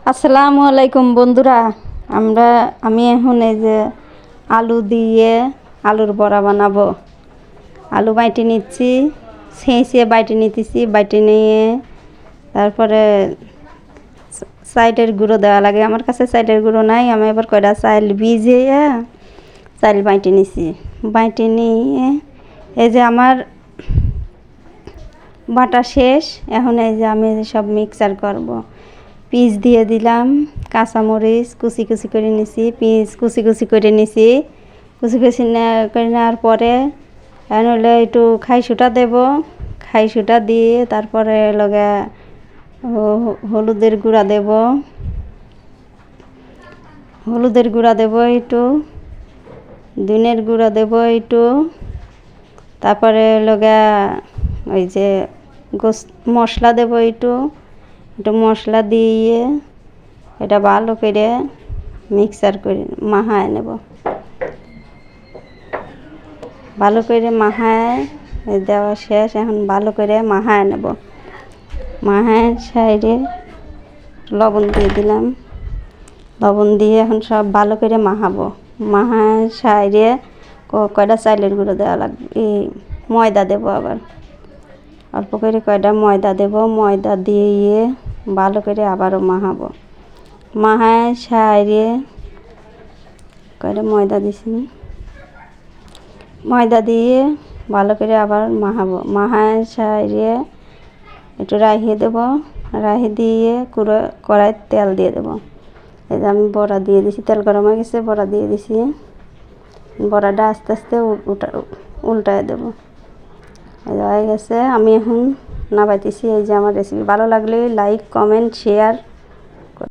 আসসালামু আলাইকুম বন্ধুরা। আমি এখন এই যে আলু দিয়ে আলুর বড়া বানাবো। আলু বাইটে নিচ্ছি, ছেঁচে বাইটে নিতেছি। বাইটে নিয়ে তারপরে চাইলের গুঁড়ো দেওয়া লাগে। আমার কাছে চাইলের গুঁড়ো নাই, আমি এবার কয়টা চাইল ভিজিয়ে চাইল বাইটে নিছি। বাইটে নিয়ে এই যে আমার বাটা শেষ। এখন এই যে আমি সব মিক্সার করব। পিস দিয়ে দিলাম, কাঁচামরিচ কুচি কুচি করে নিছি, পিস কুচি কুচি করে নিছি। কুচি কুচি করে নেওয়ার পরে এখন হলে একটু খাইশুঁটা দেব। খাইশুঁটা দিয়ে তারপরে লগে হলুদের গুঁড়া দেব। হলুদের গুঁড়া দেব একটু, ধনের গুঁড়া দেব একটু, তারপরে লগে ওই যে মশলা দেব একটু মশলা দিয়ে এটা ভালো করে মিক্সার করে মাখায় নেব। ভালো করে মাখায় দেওয়া শেষ। এখন ভালো করে মাখায় নেব। মাখায় সাইডে লবণ দিয়ে দিলাম। লবণ দিয়ে এখন সব ভালো করে মাখাবো। মাখায় সাইডে কয়টা চাইলের গুঁড়ো দেওয়া লাগবে, ময়দা দেবো। আবার অল্প করে কয়টা ময়দা দেব। ময়দা দিয়ে ভালো করে আবারও মাখাবো। মাখায় সাইডে কয়টা ময়দা দিছি, ময়দা দিয়ে ভালো করে আবার মাখাবো। মাখায় সাইডে একটু রাখিয়ে দেবো। রাখি দিয়ে কড়াই তেল দিয়ে দেবো। এই যে আমি বড়া দিয়ে দিছি, তেল গরম হয়ে গেছে, বড়া দিয়ে দিছি। বড়াটা আস্তে আস্তে উল্টায় দেবো। হয়ে গেছে, আমি এখন নামাইতেছি। এই যে আমার রেসিপি ভালো লাগলে লাইক, কমেন্ট, শেয়ার